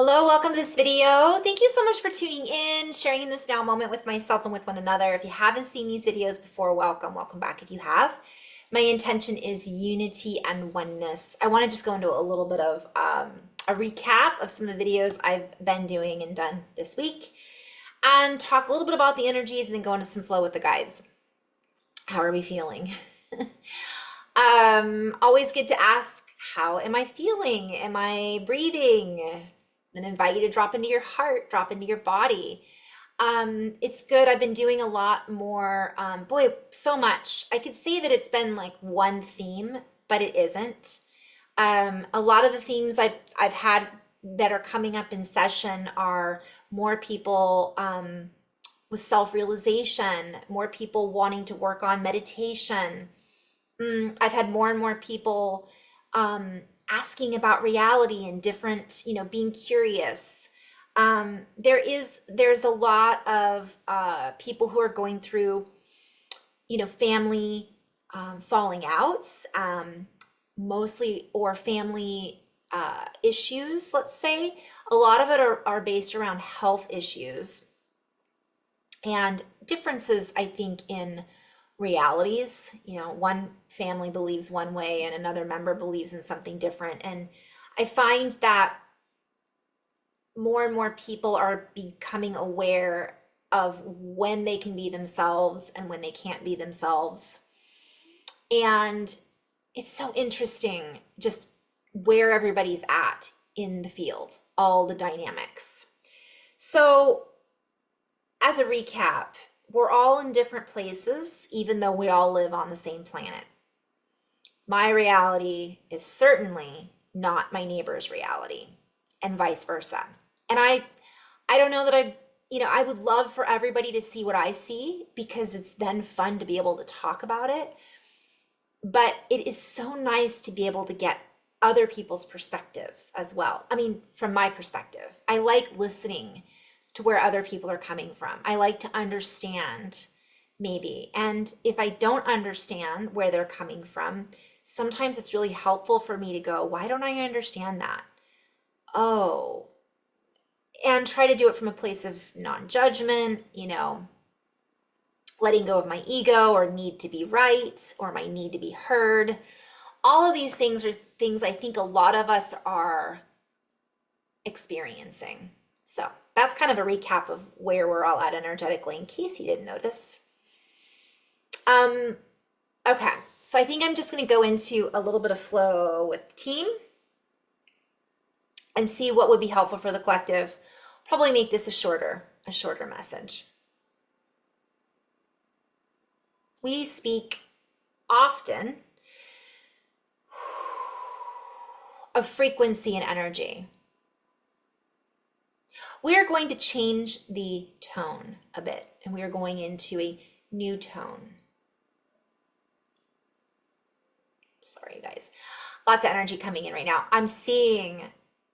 Hello, welcome to this video. Thank you so much for tuning in, sharing this now moment with myself and with one another. If you haven't seen these videos before, welcome back if you have. My intention is unity and oneness. I want to just go into a little bit of a recap of some of the videos I've been doing and done this week and talk a little bit about the energies and then go into some flow with the guides. How are we feeling? Always good to ask, how am I feeling? Am I breathing? And invite you to drop into your heart, drop into your body. It's good. I've been doing a lot more, boy, so much. I could say that it's been like one theme, but it isn't. A lot of the themes I've had that are coming up in session are more people with self-realization, more people wanting to work on meditation. I've had more and more people asking about reality and different, being curious. There's a lot of people who are going through, family falling outs, mostly, or family issues, let's say. A lot of it are based around health issues and differences, I think, in realities. One family believes one way and another member believes in something different. And I find that more and more people are becoming aware of when they can be themselves and when they can't be themselves. And it's so interesting just where everybody's at in the field, all the dynamics. So, as a recap, we're all in different places, even though we all live on the same planet. My reality is certainly not my neighbor's reality, and vice versa. And I don't know that I would love for everybody to see what I see, because it's then fun to be able to talk about it. But it is so nice to be able to get other people's perspectives as well. I mean, from my perspective, I like listening to where other people are coming from. I like to understand, maybe. And if I don't understand where they're coming from, sometimes it's really helpful for me to go, why don't I understand that? Oh, and try to do it from a place of non-judgment, letting go of my ego or need to be right or my need to be heard. All of these things are things I think a lot of us are experiencing. So that's kind of a recap of where we're all at energetically, in case you didn't notice. Okay, so I think I'm just going to go into a little bit of flow with the team and see what would be helpful for the collective. Probably make this a shorter message. We speak often of frequency and energy. We are going to change the tone a bit, and we are going into a new tone. Sorry, guys. Lots of energy coming in right now. I'm seeing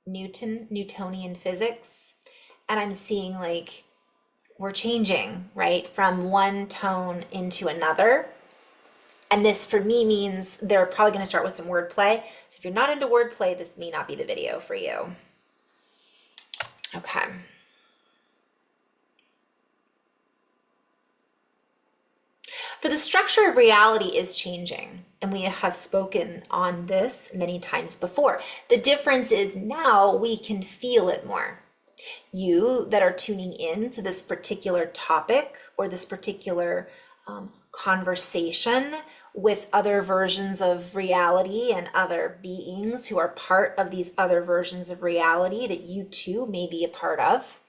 Newtonian physics, and I'm seeing like we're changing, right, from one tone into another. And this for me means they're probably going to start with some wordplay. So if you're not into wordplay, this may not be the video for you. Okay. For the structure of reality is changing, and we have spoken on this many times before. The difference is now we can feel it more. You that are tuning in to this particular topic or this particular conversation with other versions of reality and other beings who are part of these other versions of reality that you too may be a part of,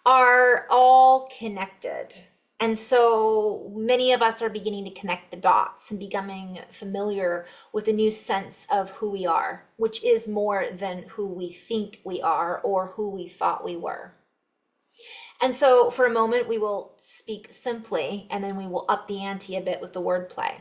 are all connected. And so many of us are beginning to connect the dots and becoming familiar with a new sense of who we are, which is more than who we think we are or who we thought we were. And so for a moment, we will speak simply, and then we will up the ante a bit with the wordplay.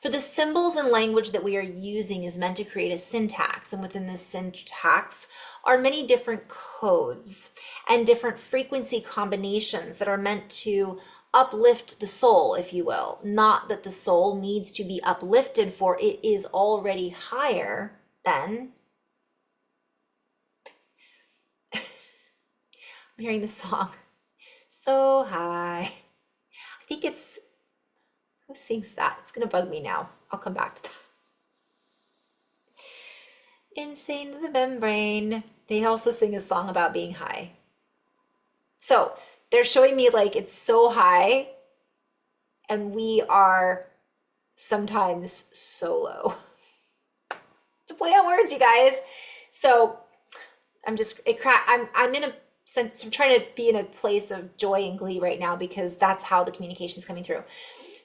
For the symbols and language that we are using is meant to create a syntax, and within this syntax are many different codes and different frequency combinations that are meant to uplift the soul, if you will. Not that the soul needs to be uplifted, for it is already higher than I'm hearing the song so high. I think it's, who sings that? It's gonna bug me now. I'll come back to that. Insane to the membrane. They also sing a song about being high. So they're showing me like it's so high and we are sometimes so low. To play on words, you guys. So I'm in a sense, I'm trying to be in a place of joy and glee right now because that's how the communication is coming through.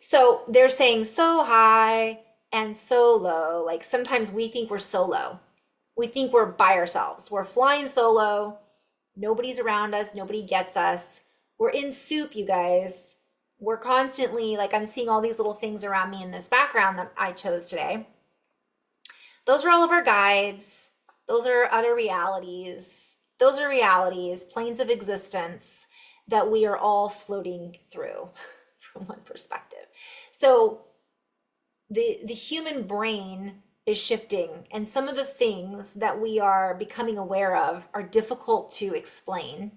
So they're saying so high and so low. Like sometimes we think we're so low. We think we're by ourselves. We're flying solo. Nobody's around us. Nobody gets us. We're in soup, you guys. We're constantly, like, I'm seeing all these little things around me in this background that I chose today. Those are all of our guides. Those are other realities. Those are realities, planes of existence that we are all floating through from one perspective. So the human brain is shifting, and some of the things that we are becoming aware of are difficult to explain,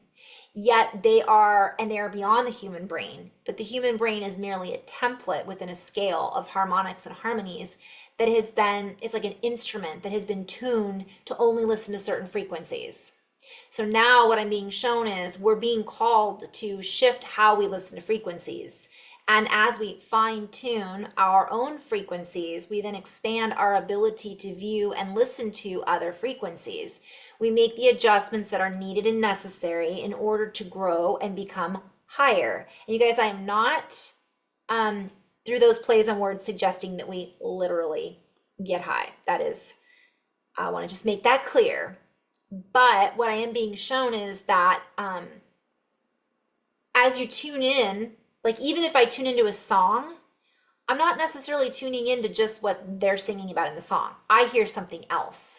yet they are beyond the human brain. But the human brain is merely a template within a scale of harmonics and harmonies that has been, it's like an instrument that has been tuned to only listen to certain frequencies. So now what I'm being shown is we're being called to shift how we listen to frequencies. And as we fine tune our own frequencies, we then expand our ability to view and listen to other frequencies. We make the adjustments that are needed and necessary in order to grow and become higher. And you guys, I am not, through those plays on words, suggesting that we literally get high. That is, I want to just make that clear. But what I am being shown is that as you tune in, like even if I tune into a song, I'm not necessarily tuning into just what they're singing about in the song. I hear something else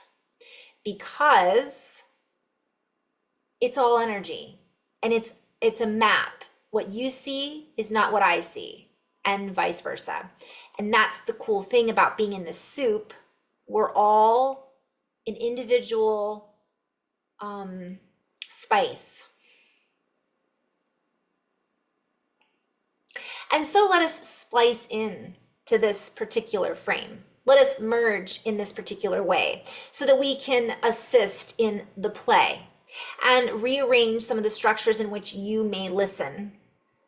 because it's all energy and it's a map. What you see is not what I see, and vice versa. And that's the cool thing about being in this soup. We're all an individual spice. And so let us splice in to this particular frame. Let us merge in this particular way so that we can assist in the play and rearrange some of the structures in which you may listen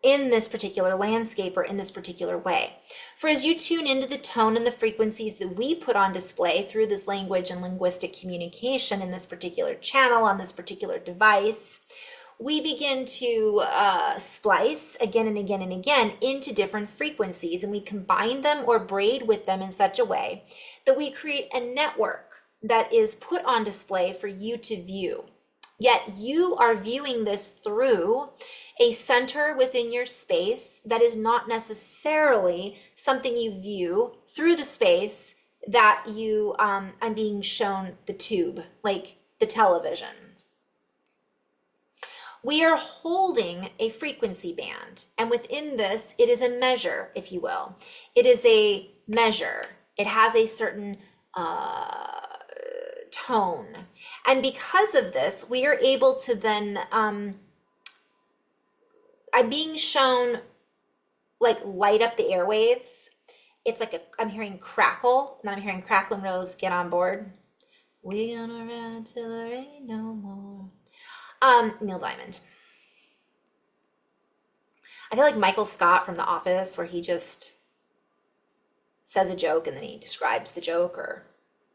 in this particular landscape or in this particular way. For as you tune into the tone and the frequencies that we put on display through this language and linguistic communication in this particular channel on this particular device, we begin to splice again and again and again into different frequencies, and we combine them or braid with them in such a way that we create a network that is put on display for you to view. Yet you are viewing this through a center within your space that is not necessarily something you view through the space that you, I'm being shown the tube, like the television. We are holding a frequency band, and within this, it is a measure, if you will. It is a measure. It has a certain tone. And because of this, we are able to then, I'm being shown like light up the airwaves. It's like I'm hearing crackle, and I'm hearing Crackle and Rose, get on board. We gonna run till there ain't no more. Neil Diamond. I feel like Michael Scott from The Office, where he just says a joke and then he describes the joke or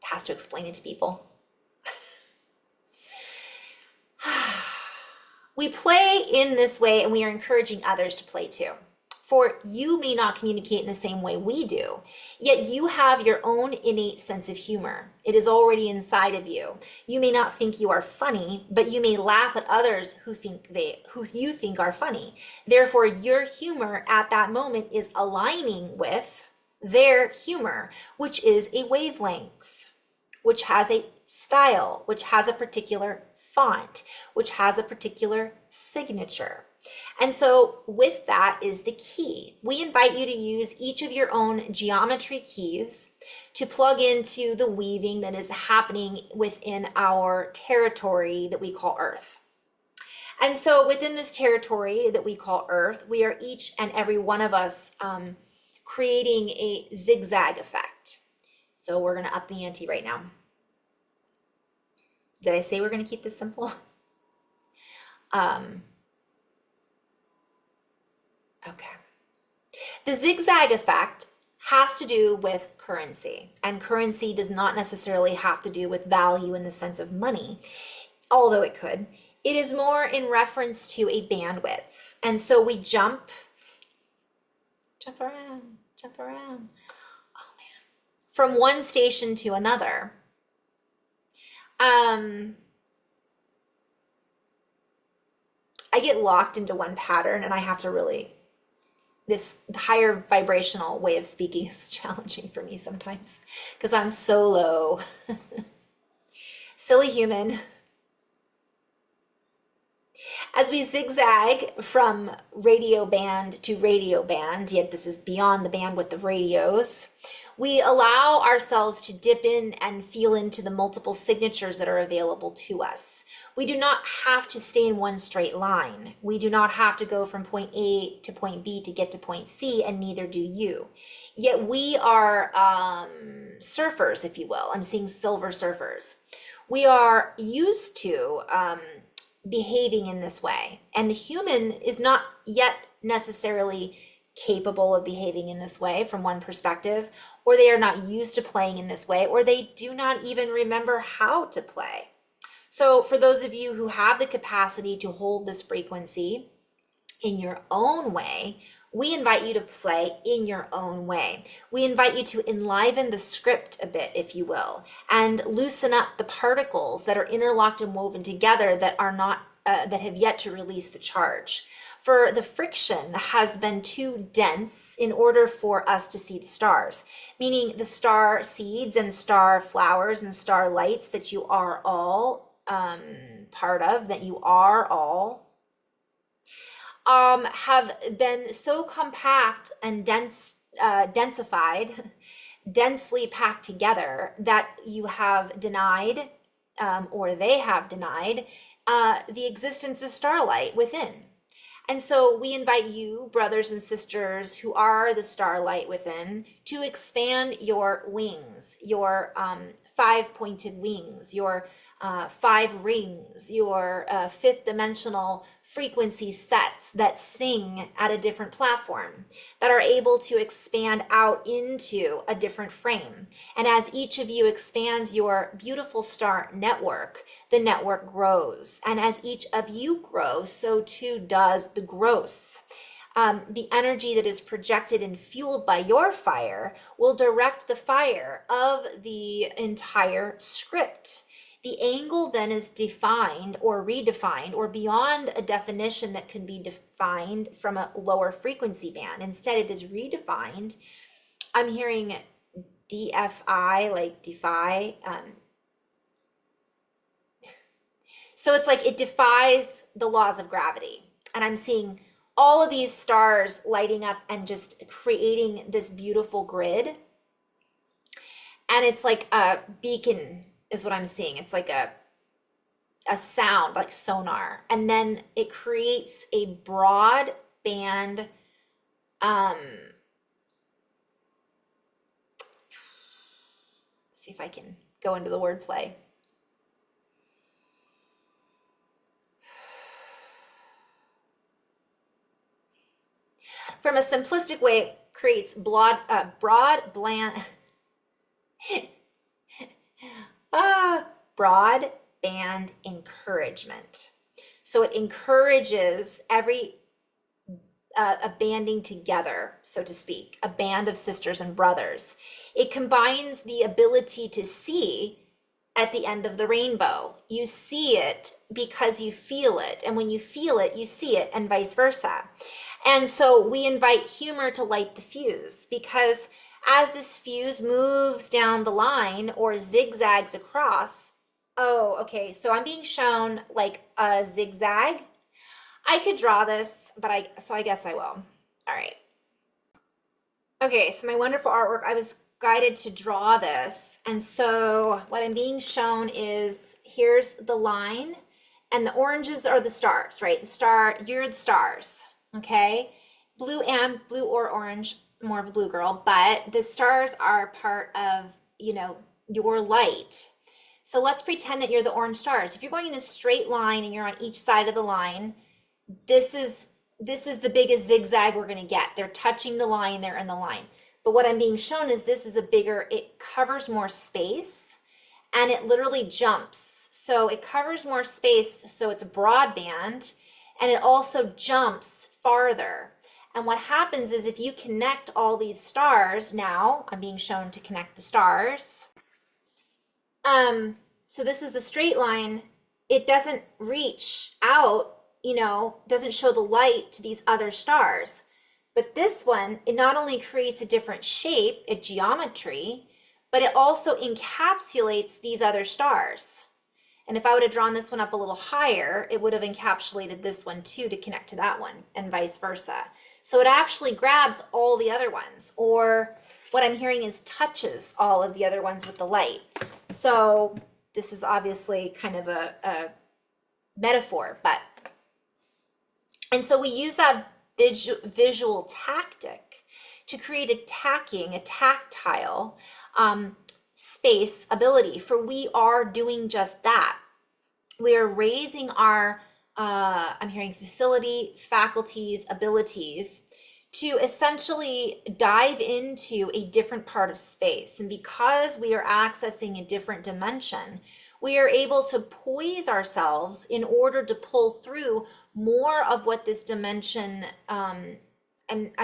has to explain it to people. We play in this way, and we are encouraging others to play too. For you may not communicate in the same way we do, yet you have your own innate sense of humor. It is already inside of you. You may not think you are funny, but you may laugh at others who you think are funny. Therefore, your humor at that moment is aligning with their humor, which is a wavelength, which has a style, which has a particular font, which has a particular signature. And so with that is the key. We invite you to use each of your own geometry keys to plug into the weaving that is happening within our territory that we call Earth. And so within this territory that we call Earth, we are each and every one of us creating a zigzag effect. So we're going to up the ante right now. Did I say we're going to keep this simple? Okay. The zigzag effect has to do with currency, and currency does not necessarily have to do with value in the sense of money, although it could. It is more in reference to a bandwidth. And so we jump around, oh man, from one station to another. I get locked into one pattern and I have to really, this higher vibrational way of speaking is challenging for me sometimes because I'm so low. Silly human. As we zigzag from radio band to radio band, yet this is beyond the bandwidth of radios, we allow ourselves to dip in and feel into the multiple signatures that are available to us. We do not have to stay in one straight line. We do not have to go from point A to point B to get to point C, and neither do you. Yet we are surfers, if you will. I'm seeing silver surfers. We are used to behaving in this way, and the human is not yet necessarily capable of behaving in this way from one perspective, or they are not used to playing in this way, or they do not even remember how to play. So for those of you who have the capacity to hold this frequency in your own way, we invite you to play in your own way. We invite you to enliven the script a bit, if you will, and loosen up the particles that are interlocked and woven together that are not that have yet to release the charge. For the friction has been too dense in order for us to see the stars, meaning the star seeds and star flowers and star lights that you are all part of, that you are all, have been so compact and densified, densely packed together that you have denied, or they have denied, the existence of starlight within. And so we invite you, brothers and sisters who are the starlight within, to expand your wings, your five-pointed wings, your 5 rings, your fifth dimensional frequency sets that sing at a different platform, that are able to expand out into a different frame. And as each of you expands your beautiful star network, the network grows. And as each of you grows, so too does the gross. The energy that is projected and fueled by your fire will direct the fire of the entire script. The angle then is defined or redefined or beyond a definition that can be defined from a lower frequency band. Instead, it is redefined. I'm hearing DFI, like defy. So it's like it defies the laws of gravity. And I'm seeing all of these stars lighting up and just creating this beautiful grid. And it's like a beacon is what I'm seeing. It's like a sound, like sonar. And then it creates a broad band, see if I can go into the wordplay. From a simplistic way, it creates broad, bland, broad band encouragement. So it encourages a banding together, so to speak, a band of sisters and brothers. It combines the ability to see at the end of the rainbow. You see it because you feel it. And when you feel it, you see it, and vice versa. And so we invite humor to light the fuse, because as this fuse moves down the line or zigzags across, oh, okay, so I'm being shown like a zigzag. I could draw this, but I guess I will. All right. Okay, so my wonderful artwork, I was guided to draw this. And so what I'm being shown is here's the line, And the oranges are the stars, right? The star, you're the stars, okay? Blue or orange, more of a blue girl, but the stars are part of, your light. So let's pretend that you're the orange stars. If you're going in this straight line and you're on each side of the line, this is the biggest zigzag we're going to get. They're touching the line, they're in the line. But what I'm being shown is this is it covers more space and it literally jumps. So it covers more space, so it's a broadband, and it also jumps farther. And what happens is if you connect all these stars, now I'm being shown to connect the stars. So this is the straight line. It doesn't reach out, doesn't show the light to these other stars. But this one, it not only creates a different shape, a geometry, but it also encapsulates these other stars. And if I would have drawn this one up a little higher, it would have encapsulated this one too to connect to that one, and vice versa. So it actually grabs all the other ones, or what I'm hearing is touches all of the other ones with the light. So this is obviously kind of a metaphor, and so we use that visual tactic to create a tactile space ability, for we are doing just that. We are raising our, I'm hearing faculties, abilities to essentially dive into a different part of space. And because we are accessing a different dimension, we are able to poise ourselves in order to pull through more of what this dimension, I'm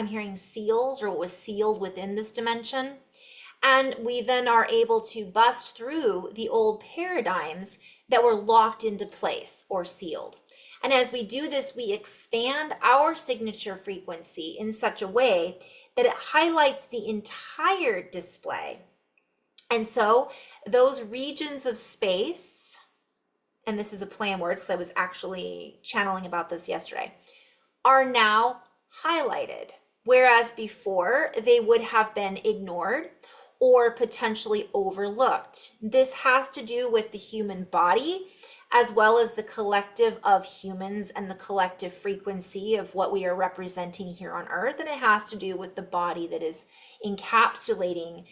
hearing seals, or what was sealed within this dimension. And we then are able to bust through the old paradigms that were locked into place or sealed. And as we do this, we expand our signature frequency in such a way that it highlights the entire display. And so those regions of space, and this is a play on words, so I was actually channeling about this yesterday, are now highlighted, whereas before they would have been ignored or potentially overlooked. This has to do with the human body, as well as the collective of humans and the collective frequency of what we are representing here on Earth. And it has to do with the body that is encapsulating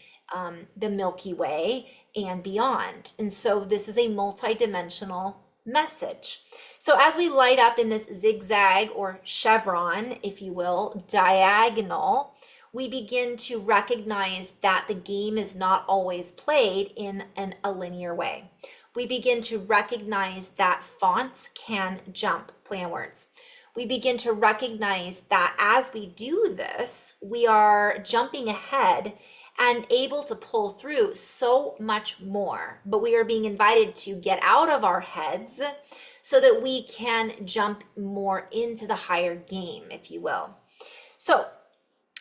the Milky Way and beyond. And so this is a multidimensional message. So as we light up in this zigzag or chevron, if you will, diagonal, we begin to recognize that the game is not always played in a linear way. We begin to recognize that fonts can jump, play on words. We begin to recognize that as we do this, we are jumping ahead and able to pull through so much more. But we are being invited to get out of our heads so that we can jump more into the higher game, if you will. So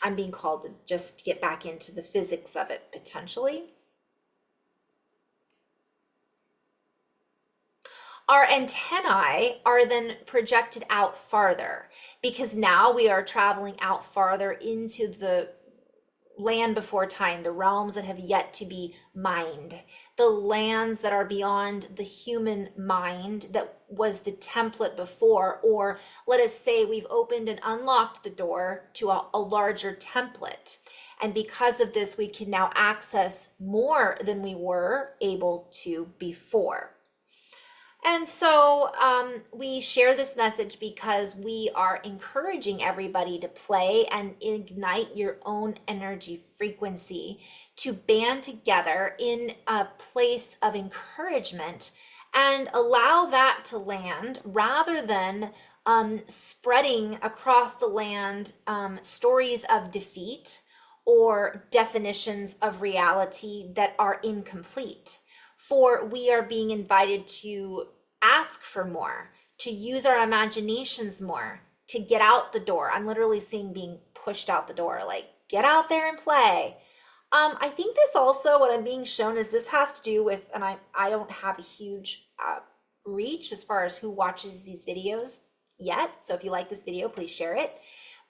I'm being called to just get back into the physics of it potentially. Our antennae are then projected out farther, because now we are traveling out farther into the land before time, the realms that have yet to be mined, the lands that are beyond the human mind that was the template before, or let us say we've opened and unlocked the door to a larger template. And because of this, we can now access more than we were able to before. And so we share this message because we are encouraging everybody to play and ignite your own energy frequency, to band together in a place of encouragement and allow that to land, rather than spreading across the land stories of defeat or definitions of reality that are incomplete. For we are being invited to ask for more, to use our imaginations more, to get out the door. I'm literally seeing being pushed out the door, like, get out there and play. I think this also, what I'm being shown is this has to do with, and I don't have a huge reach as far as who watches these videos yet. So if you like this video, please share it.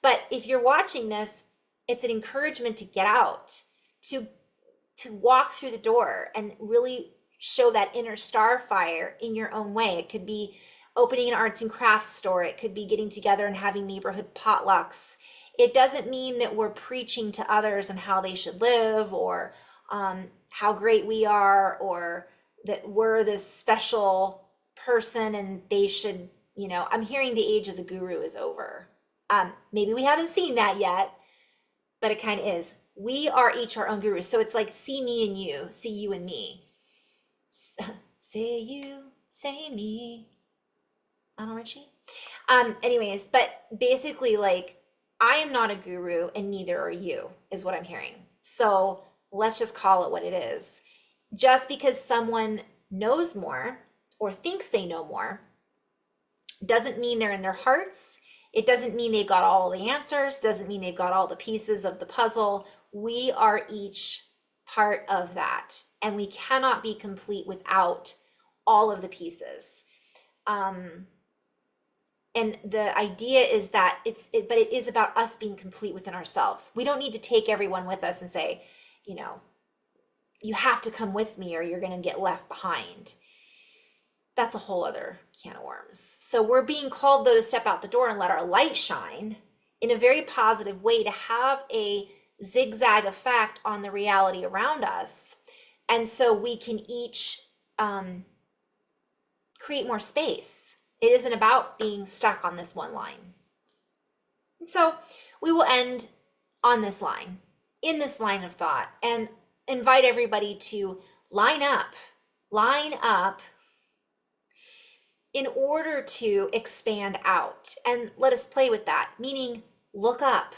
But if you're watching this, it's an encouragement to get out, to walk through the door and really show that inner star fire in your own way. It could be opening an arts and crafts store. It could be getting together and having neighborhood potlucks. It doesn't mean that we're preaching to others on how they should live, or how great we are, or that we're this special person and they should, I'm hearing the age of the guru is over. Maybe we haven't seen that yet, but it kind of is. We are each our own gurus. So it's like, see me and you, see you and me. Say you, say me. Lionel Richie. Anyways, but basically, like, I am not a guru and neither are you, is what I'm hearing. So let's just call it what it is. Just because someone knows more or thinks they know more doesn't mean they're in their hearts. It doesn't mean they've got all the answers, doesn't mean they've got all the pieces of the puzzle. We are each part of that, and we cannot be complete without all of the pieces. And the idea is that but it is about us being complete within ourselves. We don't need to take everyone with us and say, you have to come with me or you're going to get left behind. That's a whole other can of worms. So we're being called, though, to step out the door and let our light shine in a very positive way, to have a zigzag effect on the reality around us. And so we can each create more space. It isn't about being stuck on this one line. So we will end on this line, in this line of thought, and invite everybody to line up in order to expand out. And let us play with that, meaning look up,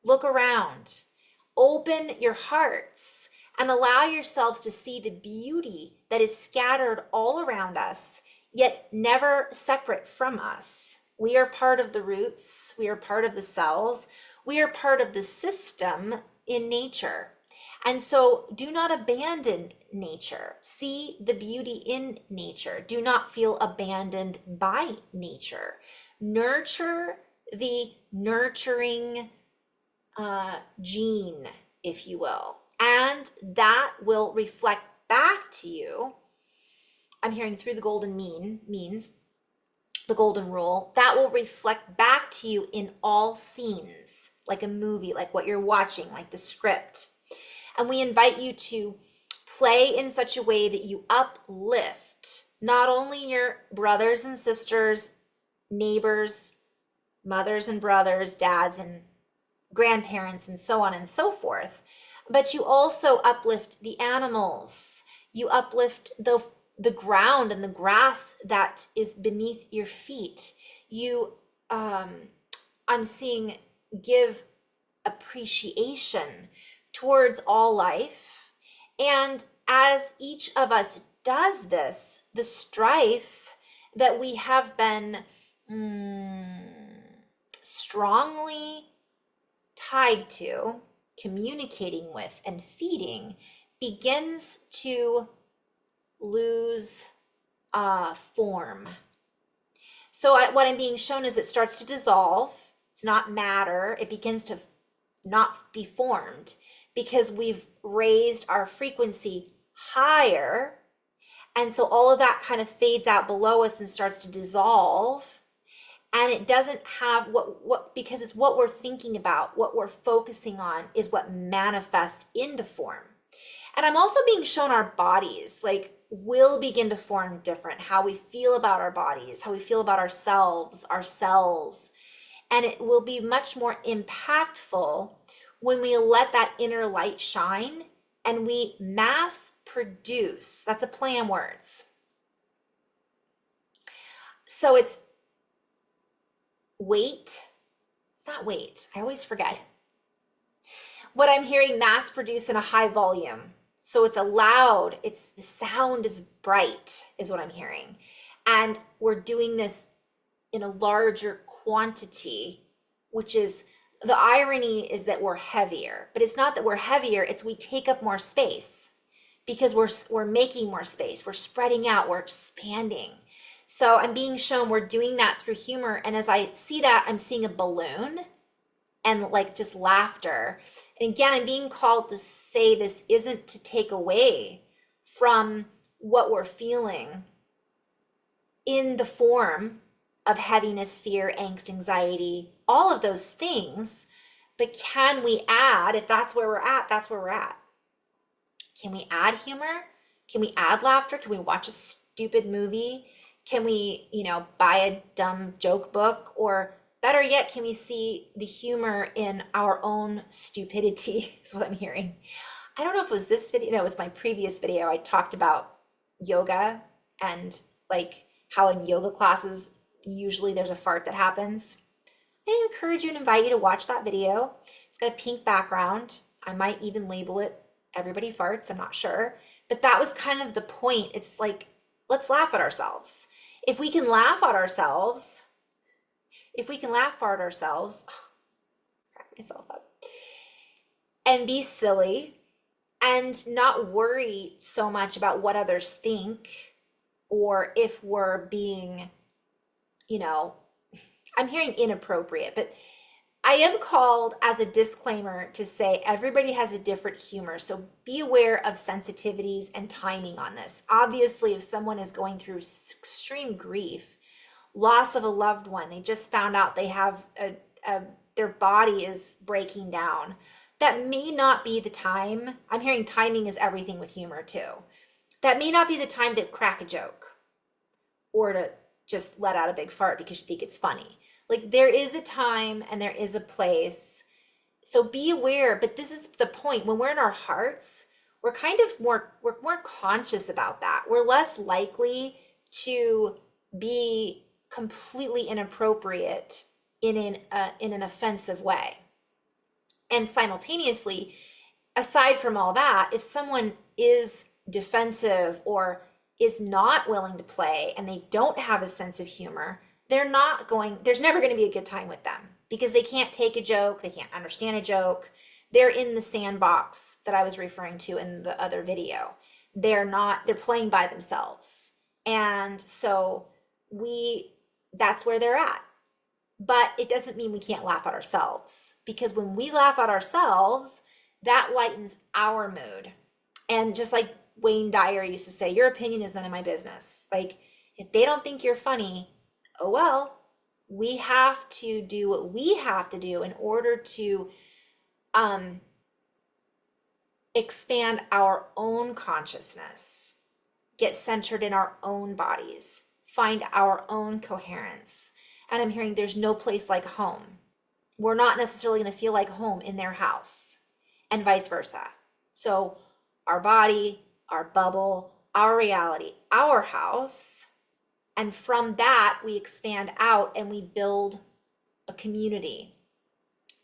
look around, open your hearts, and allow yourselves to see the beauty that is scattered all around us, yet never separate from us. We are part of the roots, we are part of the cells, we are part of the system in nature. And so do not abandon nature. See the beauty in nature. Do not feel abandoned by nature. Nurture the nurturing gene, if you will, and that will reflect back to you. I'm hearing through the golden means, the golden rule, that will reflect back to you in all scenes, like a movie, like what you're watching, like the script. And we invite you to play in such a way that you uplift not only your brothers and sisters, neighbors, mothers and brothers, dads and grandparents, and so on and so forth, but you also uplift the animals. You uplift the ground and the grass that is beneath your feet. You, I'm seeing, give appreciation towards all life. And as each of us does this, the strife that we have been strongly tied to, communicating with, and feeding begins to lose form. So what I'm being shown is it starts to dissolve. It's not matter. It begins to not be formed because we've raised our frequency higher. And so all of that kind of fades out below us and starts to dissolve. And it doesn't have because it's what we're thinking about, what we're focusing on is what manifests into form. And I'm also being shown our bodies, like, will begin to form different, how we feel about our bodies, how we feel about ourselves, our cells. And it will be much more impactful when we let that inner light shine and we mass produce. That's a play on words. So it's weight. It's not weight. I always forget. What I'm hearing, mass produce in a high volume. So it's a loud, the sound is bright, is what I'm hearing. And we're doing this in a larger quantity, which is, the irony is that we're heavier, but it's not that we're heavier, it's we take up more space because we're making more space, we're spreading out, we're expanding. So I'm being shown we're doing that through humor. And as I see that, I'm seeing a balloon and like just laughter. And again, I'm being called to say this isn't to take away from what we're feeling. in the form of heaviness, fear, angst, anxiety, all of those things. But can we add, if that's where we're at, that's where we're at. Can we add humor? Can we add laughter? Can we watch a stupid movie? Can we, buy a dumb joke book? Or better yet, can we see the humor in our own stupidity? Is what I'm hearing. I don't know if it was this video, no, it was my previous video. I talked about yoga and like how in yoga classes, usually there's a fart that happens. I encourage you and invite you to watch that video. It's got a pink background. I might even label it Everybody Farts, I'm not sure. But that was kind of the point. It's like, let's laugh at ourselves. If we can laugh at ourselves, crack myself up, and be silly and not worry so much about what others think, or if we're being, I'm hearing inappropriate, but I am called as a disclaimer to say everybody has a different humor. So be aware of sensitivities and timing on this. Obviously, if someone is going through extreme grief, loss of a loved one, they just found out they have their body is breaking down, that may not be the time. I'm hearing timing is everything with humor too. That may not be the time to crack a joke or to just let out a big fart because you think it's funny. Like, there is a time and there is a place. So be aware, but this is the point. When we're in our hearts, we're more conscious about that. We're less likely to be completely inappropriate in an offensive way. And simultaneously, aside from all that, if someone is defensive or is not willing to play and they don't have a sense of humor, there's never going to be a good time with them because they can't take a joke, they can't understand a joke. They're in the sandbox that I was referring to in the other video. They're playing by themselves. And so that's where they're at. But it doesn't mean we can't laugh at ourselves, because when we laugh at ourselves, that lightens our mood. And just like Wayne Dyer used to say, your opinion is none of my business. Like, if they don't think you're funny, oh well. We have to do what we have to do in order to expand our own consciousness, get centered in our own bodies, find our own coherence. And I'm hearing there's no place like home. We're not necessarily going to feel like home in their house, and vice versa. So our body, our bubble, our reality, our house, and from that we expand out and we build a community.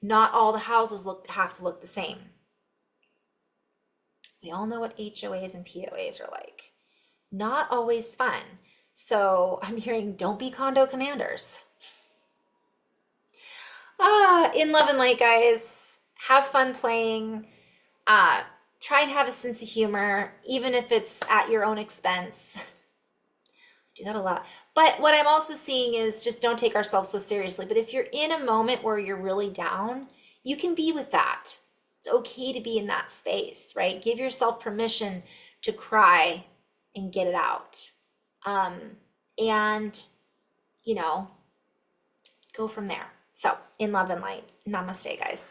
Not all the houses have to look the same. We all know what HOAs and POAs are like. Not always fun. So I'm hearing, don't be condo commanders. In love and light, guys. Have fun playing. Try and have a sense of humor, even if it's at your own expense. I do that a lot. But what I'm also seeing is just don't take ourselves so seriously. But if you're in a moment where you're really down, you can be with that. It's okay to be in that space, right? Give yourself permission to cry and get it out. And, go from there. So, in love and light. Namaste, guys.